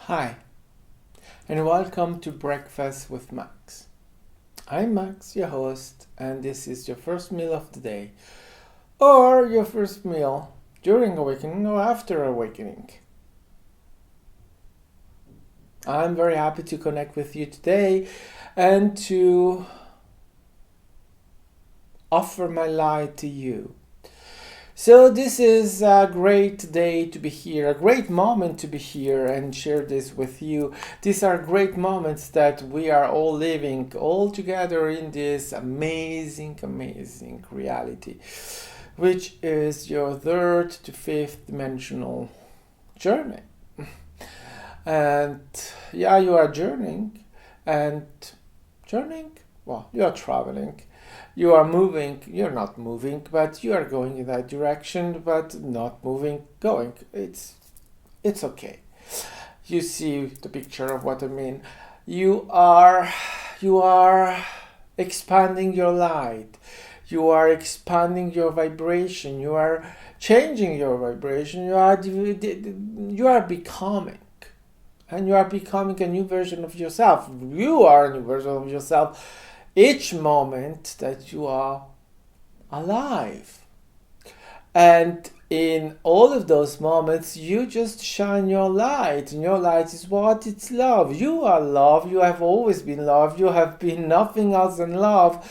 Hi, and welcome to Breakfast with Max. I'm Max, your host, and this is your first meal of the day, or your first meal during awakening or after awakening. I'm very happy to connect with you today and to offer my light to you. So this is a great day to be here, a great moment to be here and share this with you. These are great moments that we are all living all together in this amazing reality, which is your third to fifth dimensional journey. And yeah, you are journeying, well, you are traveling. You are moving, you're not moving, but you are going in that direction, but not moving, going. It's okay. You see the picture of what I mean. You are expanding your light. You are expanding your vibration. You are changing your vibration. You are becoming. And you are becoming a new version of yourself. You are a new version of yourself each moment that you are alive. And in all of those moments, you just shine your light. And your light is what? It's love. You are love. You have always been love. You have been nothing else than love.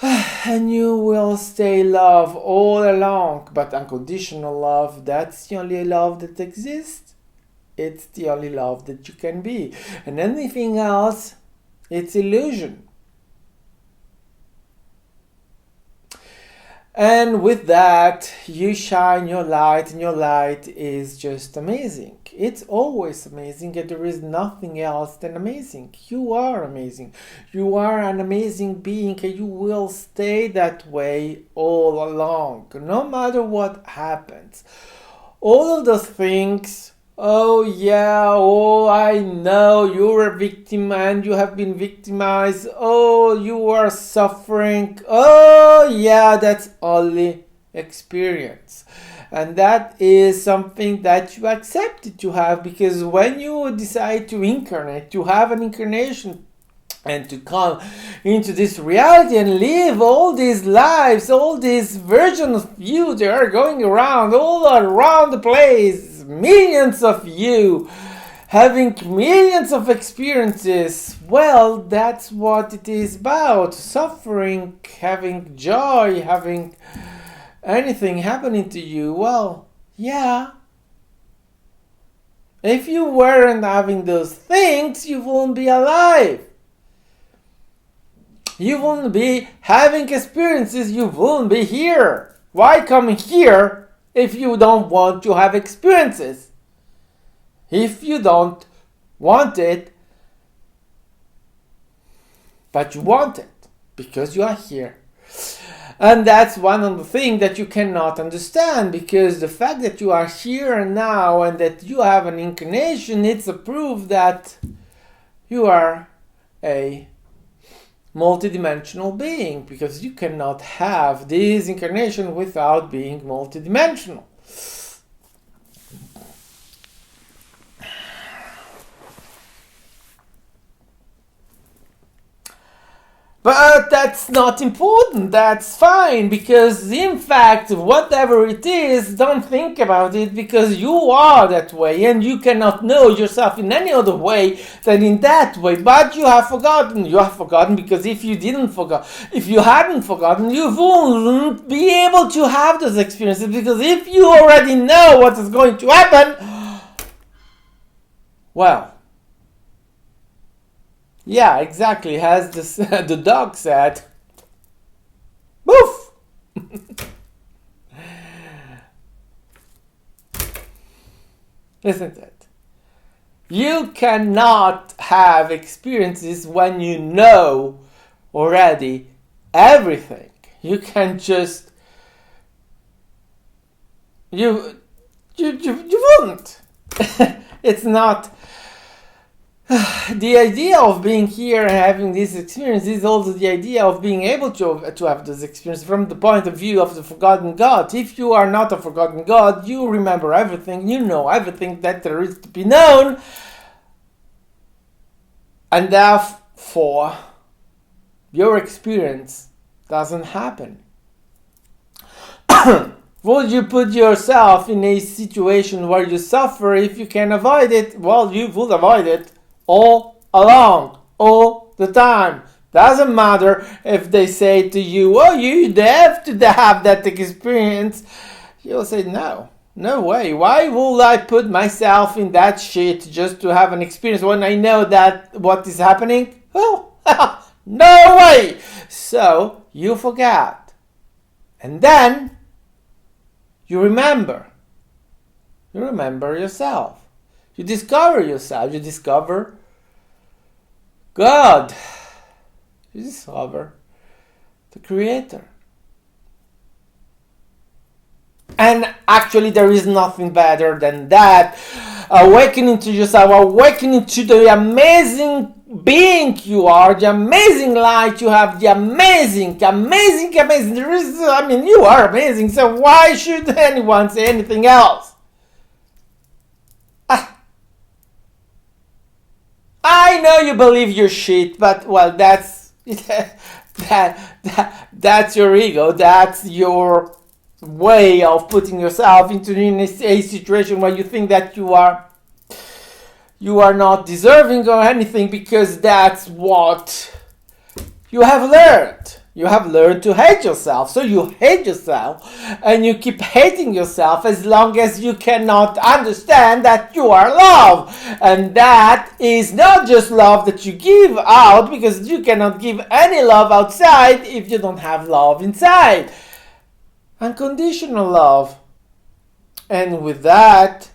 And you will stay love all along. But unconditional love, that's the only love that exists. It's the only love that you can be. And anything else, it's illusion. And with that, you shine your light, and your light is just amazing. It's always amazing, and there is nothing else than amazing. You are amazing. You are an amazing being, and you will stay that way all along, no matter what happens. All of those things. Oh yeah, oh I know you're a victim and you have been victimized. Oh, you are suffering. Oh yeah, that's only experience. And that is something that you accepted to have, because when you decide to incarnate, to have an incarnation and to come into this reality and live all these lives, all these versions of you that are going around, all around the place, millions of you, having millions of experiences. Well, that's what it is about. Suffering, having joy, having anything happening to you. Well, yeah. If you weren't having those things, you wouldn't be alive. You wouldn't be having experiences. You wouldn't be here. Why come here if you don't want to have experiences? If you don't want it, but you want it because you are here. And that's one of the things that you cannot understand, because the fact that you are here and now and that you have an incarnation, it's a proof that you are a multidimensional being, because you cannot have this incarnation without being multidimensional. But that's not important, that's fine, because in fact, whatever it is, don't think about it, because you are that way and you cannot know yourself in any other way than in that way. But you have forgotten because if you hadn't forgotten, you wouldn't be able to have those experiences, because if you already know what is going to happen, well, yeah, exactly, as the dog said, boof! Isn't it? You cannot have experiences when you know already everything. You can just... You wouldn't. It's not... The idea of being here and having this experience is also the idea of being able to have this experience from the point of view of the forgotten God. If you are not a forgotten God, you remember everything, you know everything that there is to be known, and therefore your experience doesn't happen. Would you put yourself in a situation where you suffer if you can avoid it? Well, you would avoid it all along, all the time. Doesn't matter if they say to you, oh, you have to have that experience. You'll say, no way. Why will I put myself in that shit just to have an experience when I know that what is happening? Well, no way. So you forget. And then you remember. You remember yourself. You discover yourself. You discover God. You discover the Creator. And actually there is nothing better than that. Awakening to yourself, awakening to the amazing being you are, the amazing light you have, the amazing. There is, you are amazing, so why should anyone say anything else? I know you believe your shit, but well, that's that's your ego. That's your way of putting yourself into a situation where you think that you are not deserving or anything, because that's what you have learned. You have learned to hate yourself. So you hate yourself and you keep hating yourself as long as you cannot understand that you are love. And that is not just love that you give out, because you cannot give any love outside if you don't have love inside. Unconditional love. And with that,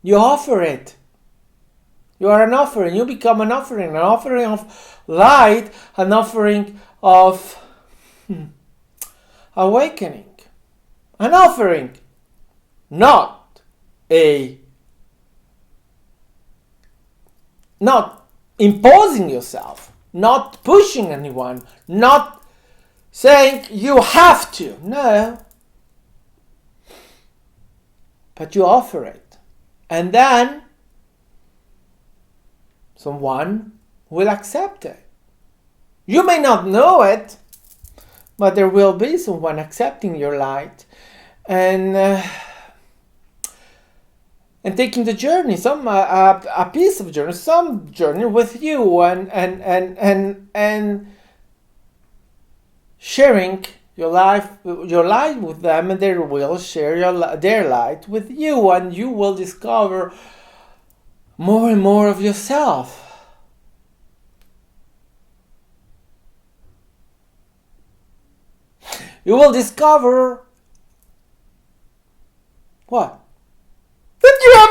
you offer it. You are an offering. You become an offering of light, an offering of awakening, an offering, not imposing yourself, not pushing anyone, not saying you have to. No, but you offer it, and then someone will accept it. You may not know it, but there will be someone accepting your light and taking the journey, a piece of journey, some journey with you, and sharing your light with them, and they will share their light with you, and you will discover more and more of yourself. You will discover what? That you're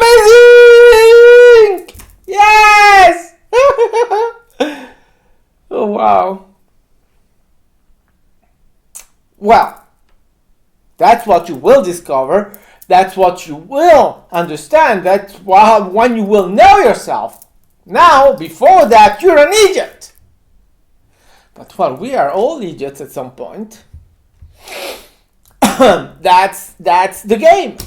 amazing! Yes! Oh, wow. Well, that's what you will discover. That's what you will understand. That's when you will know yourself. Now, before that, you're an idiot. But well, we are all idiots at some point. That's the game.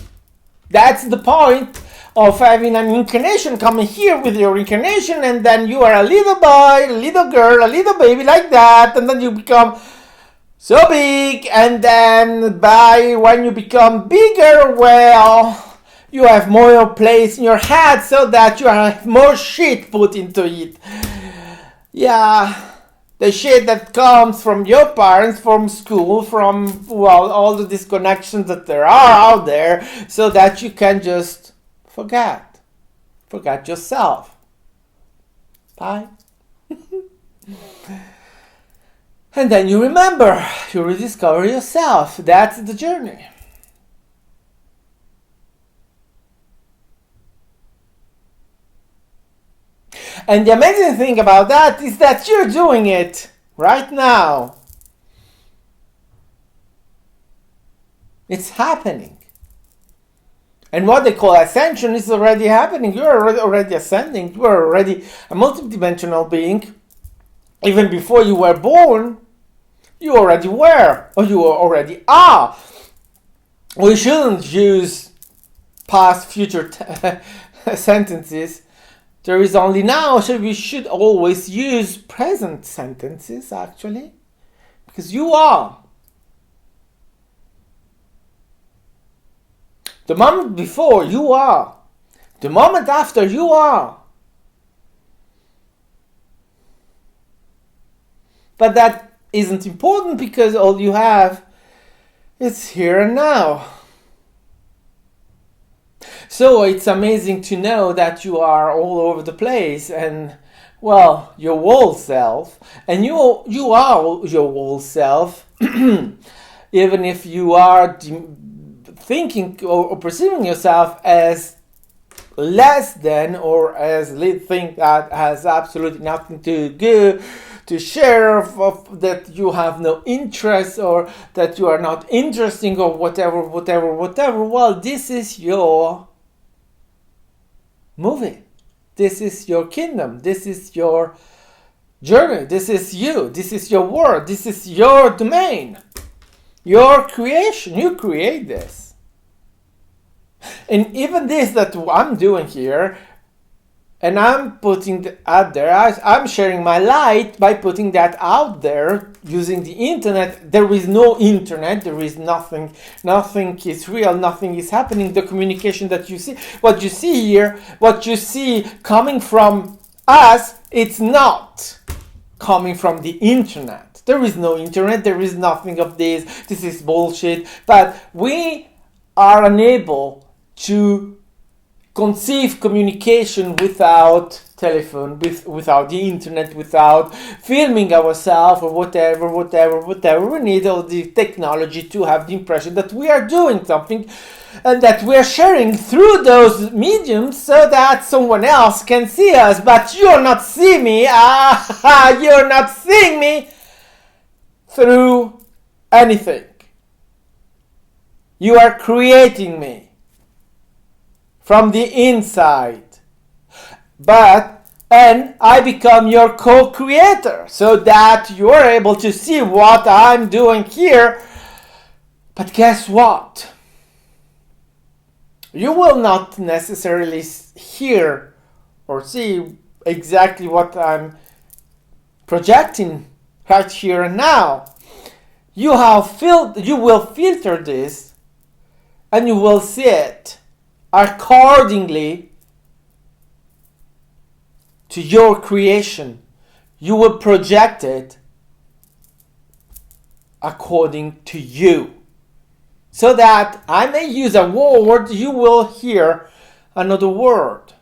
That's the point of having an incarnation coming here with your incarnation, and then you are a little boy, a little girl, a little baby like that, and then you become so big, and then when you become bigger, well, you have more place in your head so that you have more shit put into it. Yeah, the shit that comes from your parents, from school, from, well, all the disconnections that there are out there, so that you can just forget yourself. Bye. And then you remember, you rediscover yourself. That's the journey. And the amazing thing about that is that you're doing it right now. It's happening. And what they call ascension is already happening. You are already ascending. You are already a multidimensional being. Even before you were born, you already were, or you already are. We shouldn't use past, future sentences. There is only now, so we should always use present sentences, actually. Because you are. The moment before, you are. The moment after, you are. But that isn't important because all you have is here and now. So it's amazing to know that you are all over the place and, well, your whole self. And you are your whole self, even if you are thinking or perceiving yourself as less than, or as think that has absolutely nothing to do, to share, of that you have no interest, or that you are not interesting, or whatever. Well, this is your movie. This is your kingdom. This is your journey. This is you. This is your world. This is your domain. Your creation. You create this. And even this that I'm doing here, and I'm putting it out there, I'm sharing my light by putting that out there using the internet. There is no internet, there is nothing is real, nothing is happening. The communication that you see, what you see here, what you see coming from us, it's not coming from the internet. There is no internet, there is nothing of this. This is bullshit. But we are unable to conceive communication without telephone, without the internet, without filming ourselves or whatever. We need all the technology to have the impression that we are doing something and that we are sharing through those mediums so that someone else can see us. But you're not seeing me. You're not seeing me through anything. You are creating me from the inside. And I become your co-creator so that you're able to see what I'm doing here. But guess what? You will not necessarily hear or see exactly what I'm projecting right here and now. You will filter this and you will see it accordingly to your creation. You will project it according to you. So that I may use a word, you will hear another word.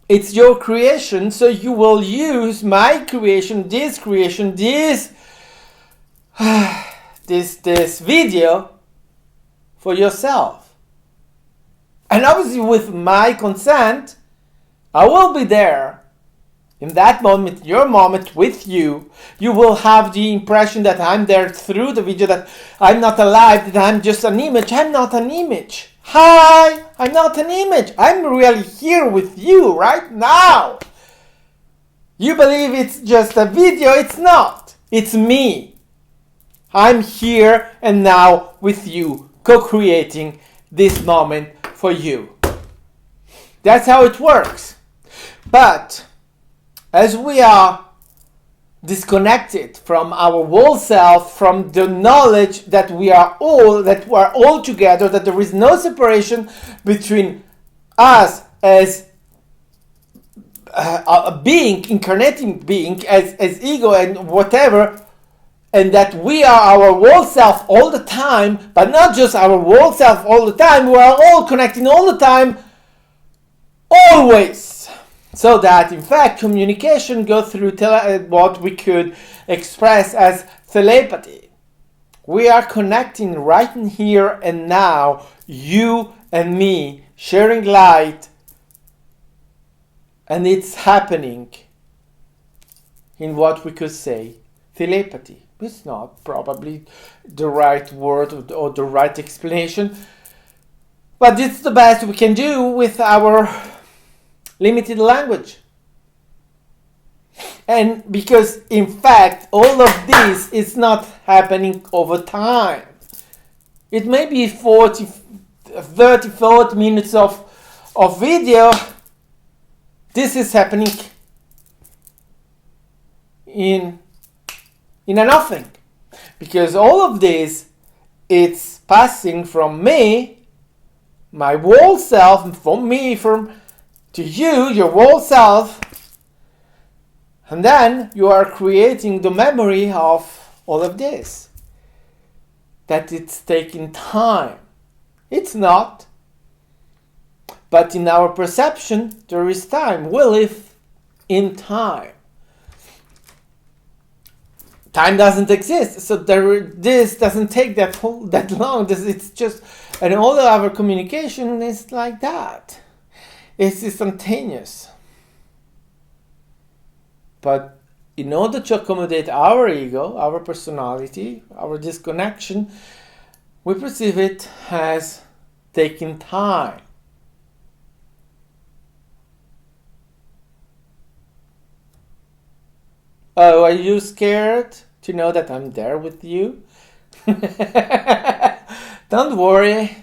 It's your creation, so you will use my creation, this video for yourself. And obviously with my consent, I will be there in that moment, your moment with you. You will have the impression that I'm there through the video, that I'm not alive, that I'm just an image. I'm not an image. Hi, I'm not an image. I'm really here with you right now. You believe it's just a video. It's not. It's me. I'm here and now with you, co-creating this moment for you. That's how it works. But as we are disconnected from our whole self, from the knowledge that we are all together, that there is no separation between us as a being, incarnating being, as ego and whatever, and that we are our whole self all the time, but not just our whole self all the time, we are all connecting all the time, always. So that, in fact, communication goes through what we could express as telepathy. We are connecting right in here and now, you and me, sharing light, and it's happening in what we could say telepathy. It's not probably the right word or the right explanation, But it's the best we can do with our limited language. And because in fact all of this is not happening over time. It may be 40 minutes of video. This is happening in a nothing. Because all of this, it's passing from me, my whole self, from me, to you, your whole self. And then you are creating the memory of all of this. That it's taking time. It's not. But in our perception, there is time. We live in time. Time doesn't exist, so this doesn't take that long. It's just, and all of our communication is like that. It's instantaneous. But in order to accommodate our ego, our personality, our disconnection, we perceive it as taking time. Oh, are you scared to know that I'm there with you? Don't worry.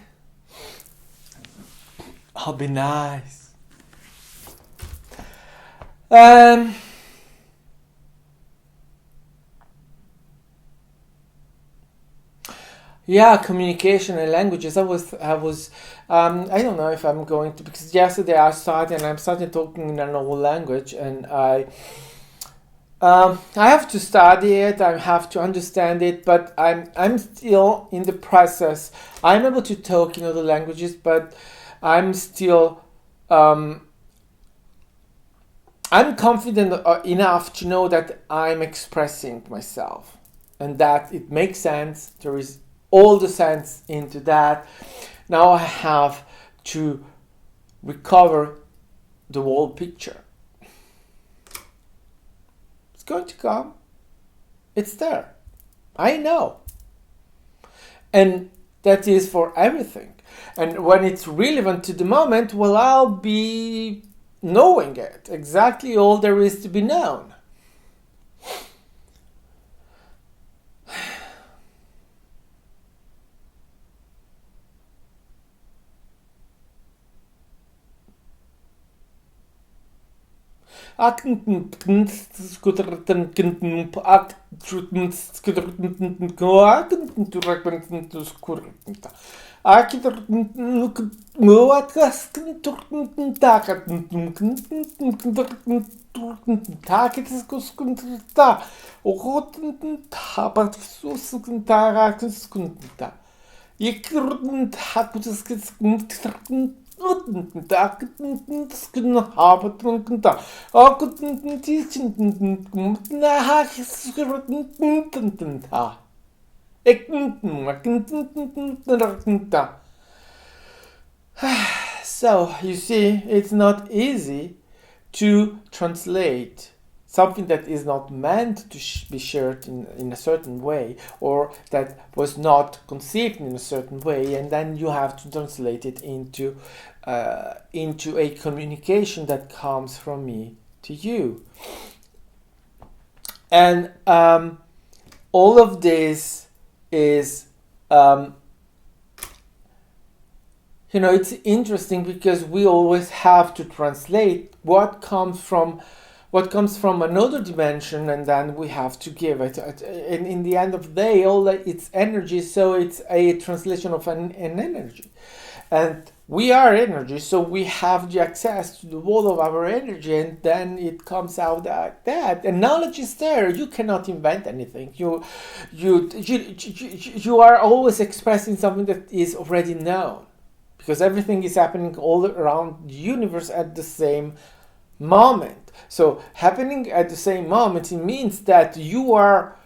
I'll be nice. Yeah, communication and languages. I don't know if I'm going to, because yesterday I'm starting talking in an old language, and I have to study it. I have to understand it, but I'm still in the process. I'm able to talk in other languages, but I'm still I'm confident enough to know that I'm expressing myself and that it makes sense. There is all the sense into that. Now I have to recover the whole picture. It's going to come. It's there. I know. And that is for everything. And when it's relevant to the moment, well, I'll be knowing it. Exactly all there is to be known. So, you see, it's not easy to translate something that is not meant to be shared in a certain way, or that was not conceived in a certain way, and then you have to translate it into a communication that comes from me to you. And all of this is it's interesting because we always have to translate what comes from another dimension, and then we have to give it. And in the end of the day, all that it's energy, so it's a translation of an energy. And we are energy, so we have the access to the whole of our energy, and then it comes out like that. And knowledge is there. You cannot invent anything. You are always expressing something that is already known, because everything is happening all around the universe at the same moment. So happening at the same moment, it means that you are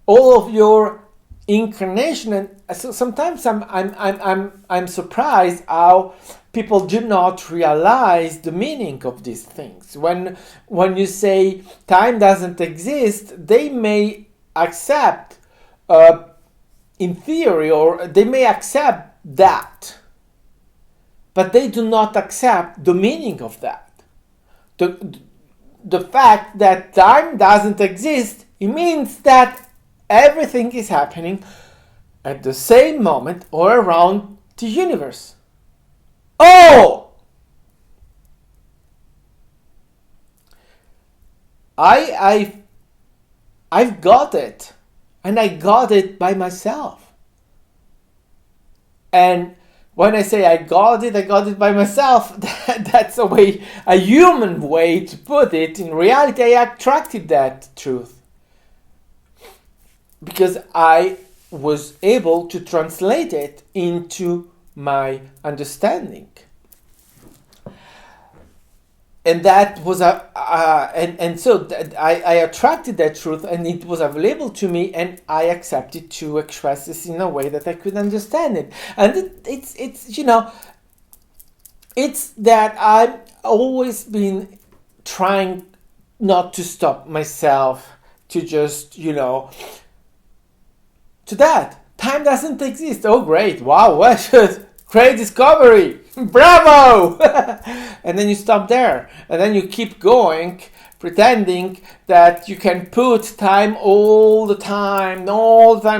all of your incarnation. And so sometimes I'm surprised how people do not realize the meaning of these things. When you say time doesn't exist, they may accept in theory, or they may accept that. but they do not accept the meaning of that. The fact that time doesn't exist, it means that everything is happening at the same moment or around the universe. Oh! I've got it. And I got it by myself. And when I say I got it by myself, that's a human way to put it. In reality, I attracted that truth. Because I was able to translate it into my understanding. And that was so I attracted that truth, and it was available to me, and I accepted to express this in a way that I could understand it. And it's it's that I've always been trying not to stop myself to just to that time doesn't exist. Oh, great! Wow, what great discovery! Bravo! And then you stop there, and then you keep going, pretending that you can put time all the time.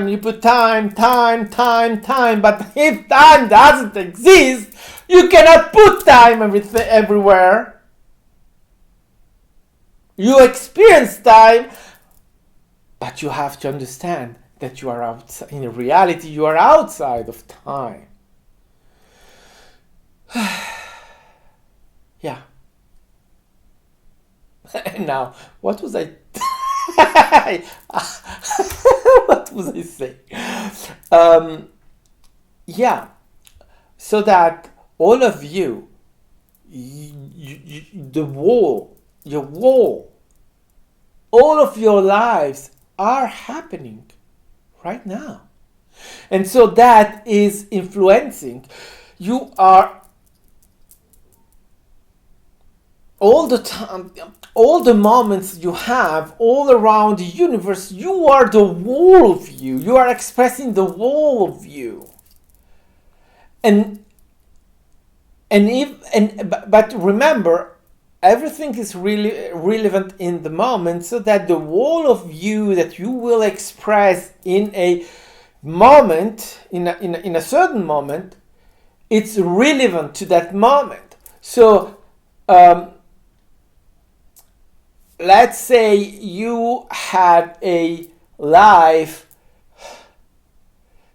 You put time. But if time doesn't exist, you cannot put time everywhere. You experience time, but you have to understand that you are outside. In reality, you are outside of time. Yeah. And now, what was I? What was I saying? Yeah. So that all of you, your wall, all of your lives are happening right now, and so that is influencing. You are all the time, all the moments you have all around the universe, you are the whole of you. You are expressing the whole of you. But remember, everything is really relevant in the moment, so that the whole of you that you will express in a moment, in a certain moment, it's relevant to that moment. So let's say you had a life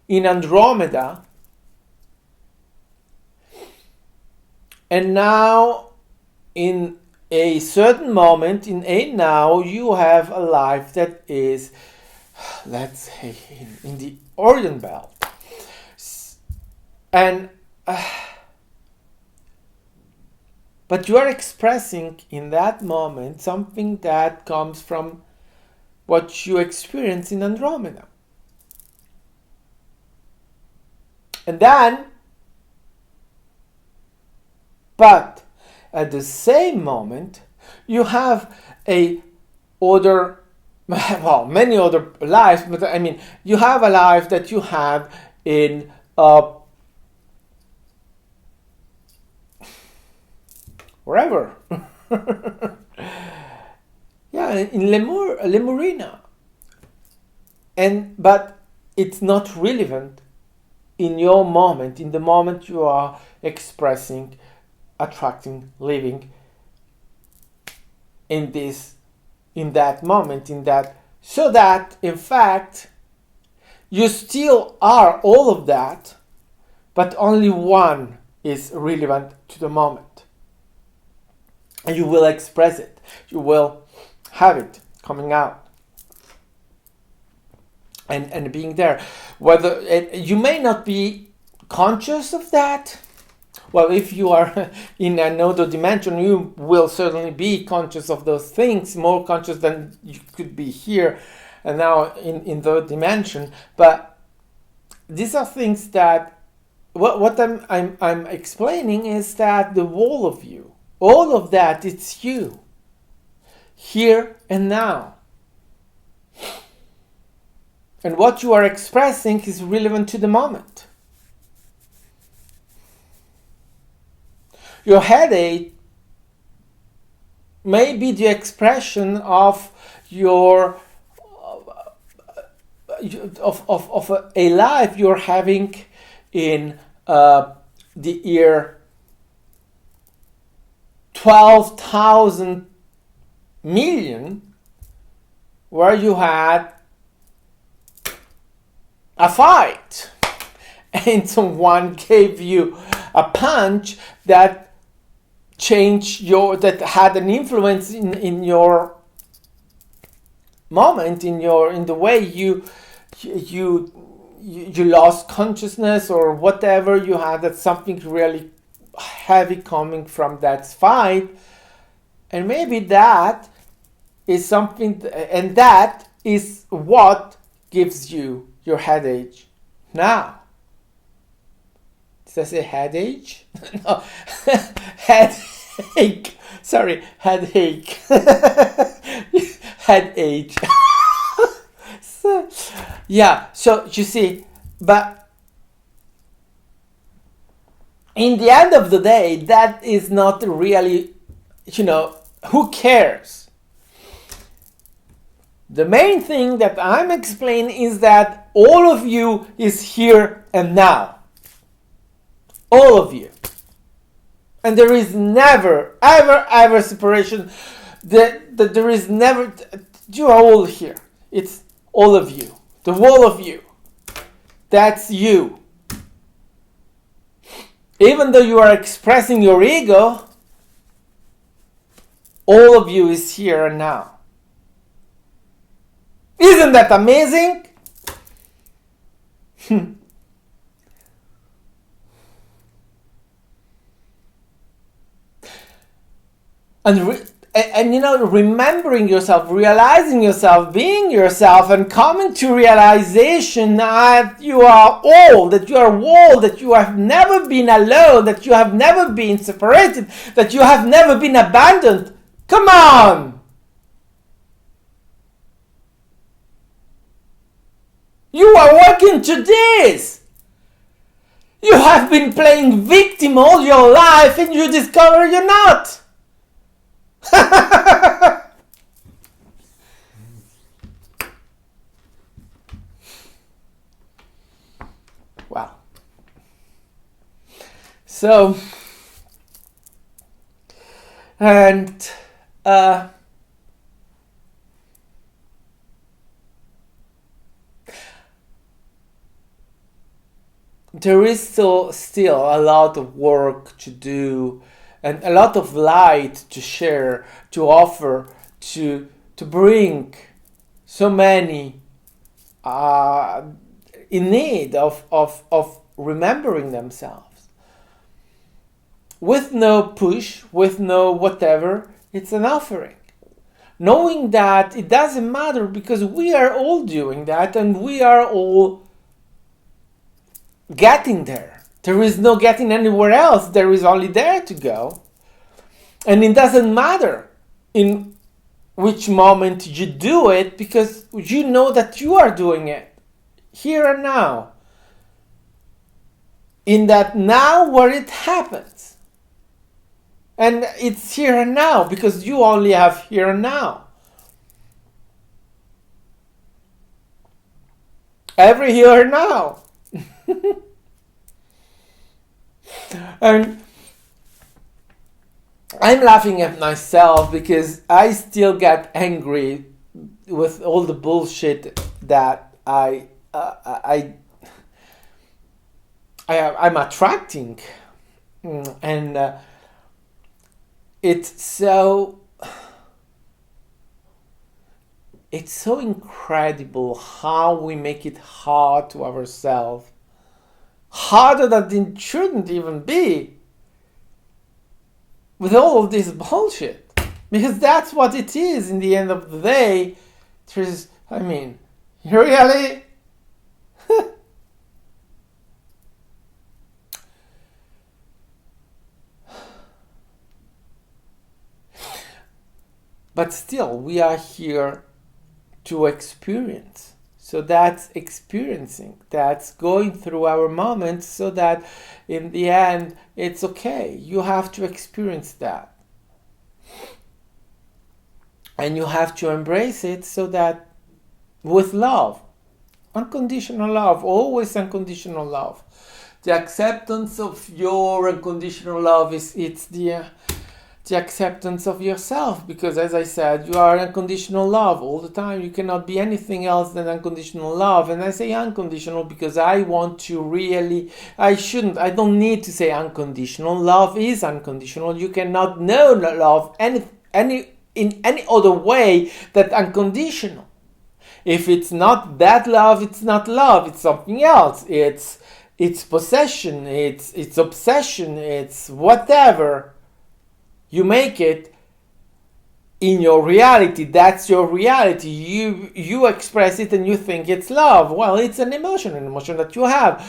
in Andromeda, and now in a certain moment, in a now, you have a life that is, let's say, in the Orient Belt. And but you are expressing in that moment something that comes from what you experience in Andromeda. And then, but at the same moment, you have many other lives, but I mean, you have a life that you have in wherever. Yeah, in Lemurina. But it's not relevant in your moment, in the moment you are expressing, attracting, living in that moment, so that in fact you still are all of that, but only one is relevant to the moment. And you will express it. You will have it coming out. And being there. Whether you may not be conscious of that. Well, if you are in another dimension, you will certainly be conscious of those things, more conscious than you could be here and now in the dimension. But these are things that what I'm explaining is that the whole of you, all of that, it's you, here and now. And what you are expressing is relevant to the moment. Your headache may be the expression of your of a life you're having in the year 12,000 million, where you had a fight and someone gave you a punch that changed that had an influence in your moment, in the way you lost consciousness or whatever you had, that something really heavy coming from that fight. And maybe that is something, and that is what gives you your headache now. Did I say headache? No, headache. Sorry, headache. Headache. So, yeah, so you see, but in the end of the day, that is not really, who cares? The main thing that I'm explaining is that all of you is here and now. All of you. And there is never, ever separation. That there is never, you are all here. It's all of you. The whole of you. That's you. Even though you are expressing your ego, all of you is here and now. Isn't that amazing? And remembering yourself, realizing yourself, being yourself, and coming to realization that you are all, that you are whole, that you have never been alone, that you have never been separated, that you have never been abandoned. Come on! You are working to this! You have been playing victim all your life and you discover you're not! Wow. So, and there is still a lot of work to do and a lot of light to share, to offer, to bring so many in need of remembering themselves. With no push, with no whatever, it's an offering. Knowing that it doesn't matter because we are all doing that and we are all getting there. There is no getting anywhere else. There is only there to go. And it doesn't matter in which moment you do it because you know that you are doing it here and now. In that now where it happens. And it's here and now because you only have here and now. Every here and now. And I'm laughing at myself because I still get angry with all the bullshit that I'm attracting, and it's so incredible how we make it hard to ourselves. Harder than it shouldn't even be with all of this bullshit, because that's what it is in the end of the day. Really but still we are here to experience. So that's experiencing, that's going through our moments so that in the end it's okay. You have to experience that. And you have to embrace it so that with love, unconditional love, always unconditional love. The acceptance of your unconditional love it's the acceptance of yourself, because as I said, you are unconditional love all the time. You cannot be anything else than unconditional love. And I say unconditional because I want to really, I don't need to say unconditional. Love is unconditional. You cannot know love in any other way than unconditional. If it's not that love, it's not love, it's something else. It's possession, it's obsession, it's whatever. You make it in your reality. That's your reality. You express it and you think it's love. Well, it's an emotion that you have.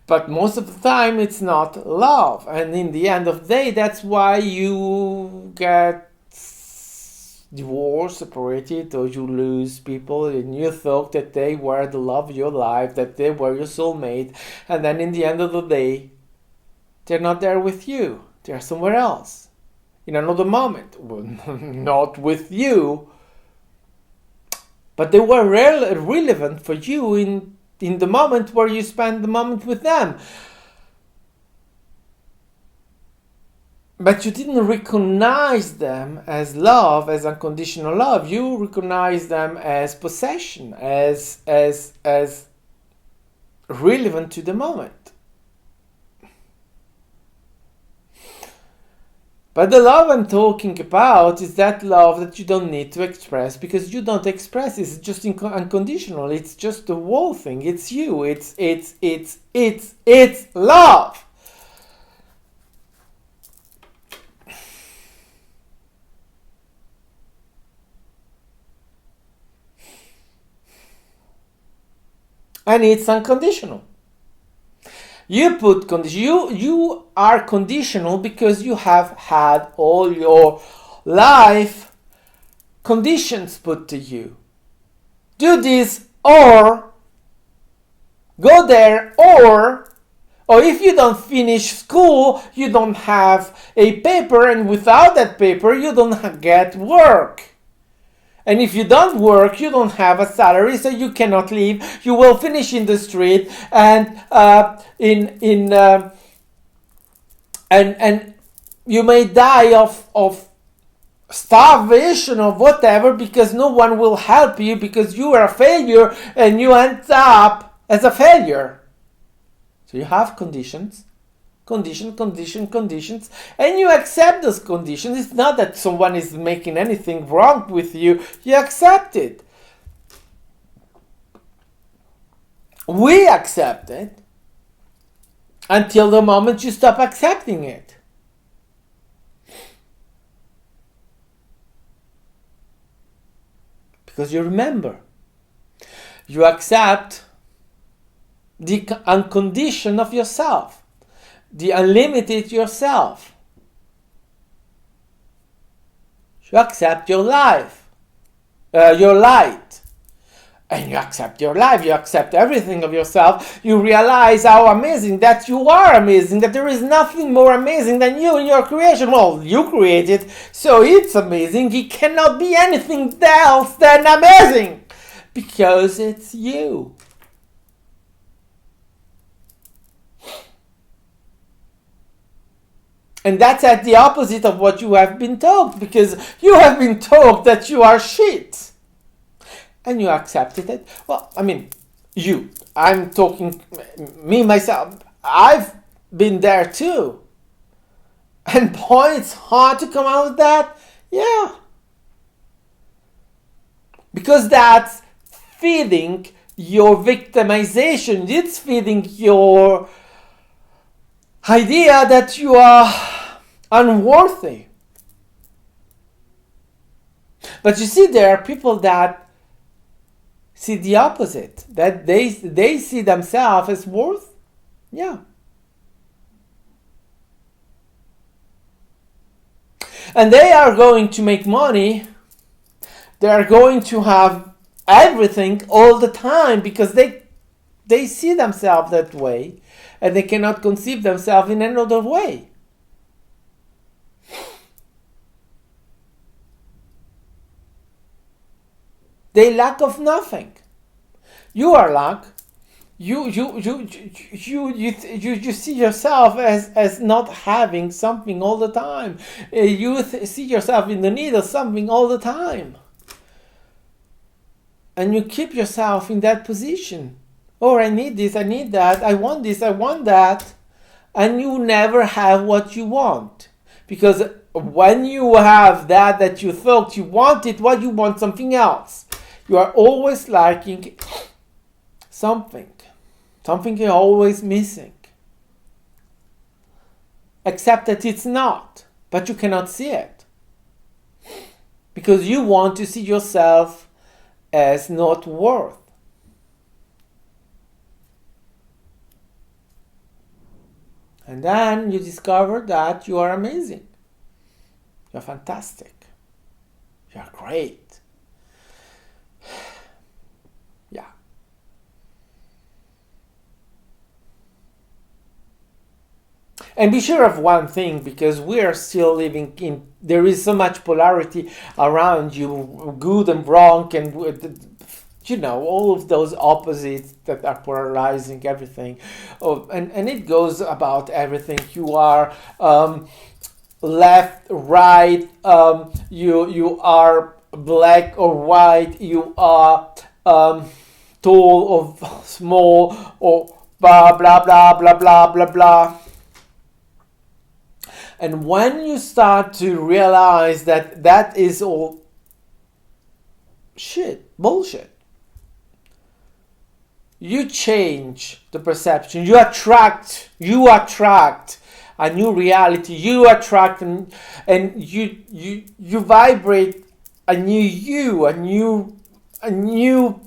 But most of the time it's not love. And in the end of the day, that's why you get divorced, separated, or you lose people and you thought that they were the love of your life, that they were your soulmate. And then in the end of the day, they're not there with you. They're somewhere else. In another moment, well, not with you, but they were relevant for you in the moment where you spend the moment with them. But you didn't recognize them as love, as unconditional love. You recognize them as possession, as relevant to the moment. But the love I'm talking about is that love that you don't need to express, because you don't express it. It's just unconditional. It's just the whole thing. It's you. It's love. And it's unconditional. You put condition. You are conditional because you have had all your life conditions put to you. Do this, or go there, or if you don't finish school, you don't have a paper, and without that paper, you don't get work. And if you don't work, you don't have a salary, so you cannot leave. You will finish in the street, and and you may die of starvation or whatever, because no one will help you, because you are a failure and you end up as a failure. So you have conditions, and you accept those conditions. It's not that someone is making anything wrong with you. You accept it. We accept it until the moment you stop accepting it. Because you remember, you accept the unconditioned of yourself, the unlimited yourself. You accept your life, your light, and you accept your life. You accept everything of yourself. You realize how amazing that you are, amazing, that there is nothing more amazing than you in your creation. Well, you created, so it's amazing. It cannot be anything else than amazing, because it's you. And that's at the opposite of what you have been told, because you have been told that you are shit. And you accepted it. Well, I mean, I'm talking, me, myself, I've been there too. And boy, it's hard to come out of that. Yeah. Because that's feeding your victimization. It's feeding your idea that you are unworthy. But you see, there are people that see the opposite, that they see themselves as worth. Yeah. And they are going to make money. They are going to have everything all the time because they see themselves that way and they cannot conceive themselves in another way. They lack of nothing. You are lack. You see yourself as not having something all the time. You see yourself in the need of something all the time. And you keep yourself in that position. Oh, I need this, I need that, I want this, I want that. And you never have what you want. Because when you have that you thought you wanted, what you want something else. You are always lacking something. Something you're always missing. Except that it's not. But you cannot see it. Because you want to see yourself as not worth. And then you discover that you are amazing. You're fantastic. You're great. Yeah. And be sure of one thing, because we are still living in, there is so much polarity around you, good and wrong, and all of those opposites that are polarizing everything. Oh, and it goes about everything. You are left, right, you are black or white, you are tall or small, or blah, blah, blah, blah, blah, blah, blah. And when you start to realize that is all bullshit, you change the perception. You attract a new reality. You attract and you vibrate a new you, a new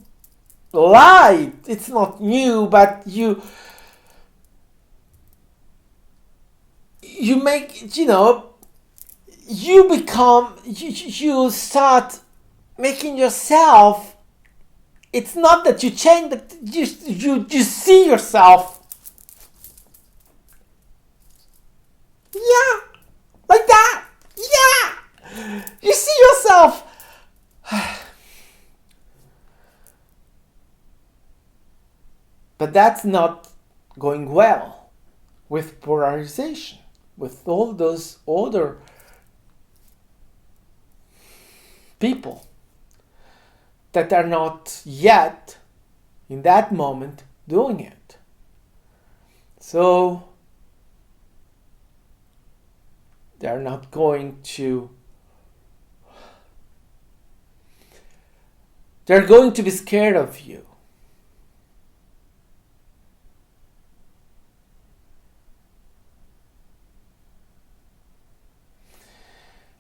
light. It's not new, but you make, you become, you start making yourself, it's not that you change, that you see yourself. Yeah, like that. Yeah, you see yourself. But that's not going well with polarization, with all those other people that are not yet in that moment doing it. So they're not going to, they're going to be scared of you.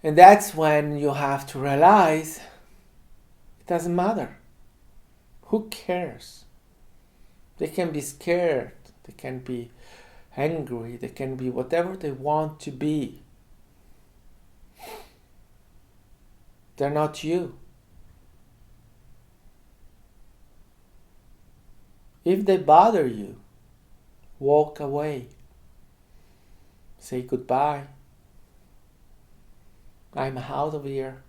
And that's when you have to realize it doesn't matter. Who cares? They can be scared. They can be angry. They can be whatever they want to be. They're not you. If they bother you, walk away. Say goodbye. I'm out of here.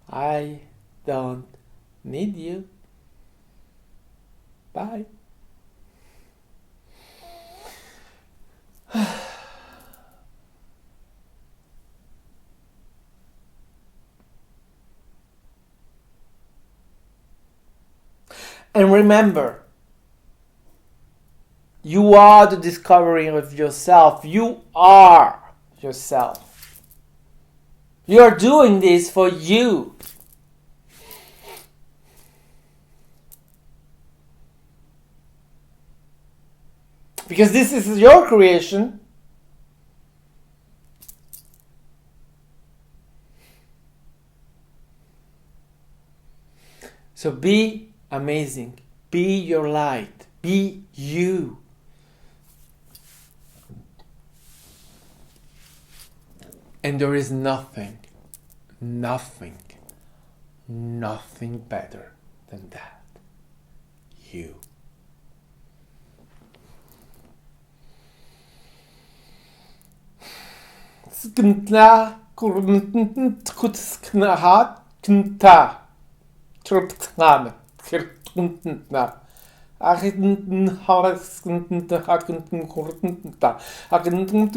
I don't need you. Bye. And remember, you are the discovery of yourself. You are yourself. You're doing this for you. Because this is your creation. So be amazing. Be your light. Be you. And there is nothing nothing better than that. You. Skntna kutsknahat knt truptknam kirtntna Argenten Harskenten Hackenten Kurtenta Agenten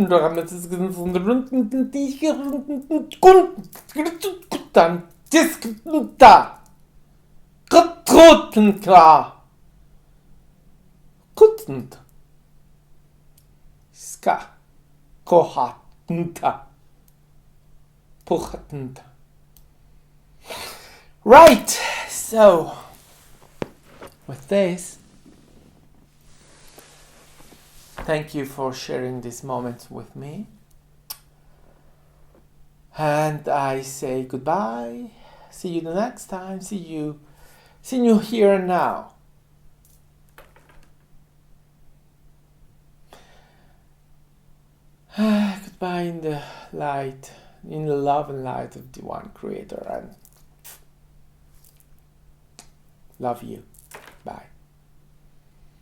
Ramesken Kunden Diskenta Getrotenka Kutent Ska Kohatenta Puchatenta. Right, so with this, thank you for sharing this moment with me. And I say goodbye. See you the next time. See you here and now. Goodbye in the light, in the love and light of Divine Creator, and love you. Bye.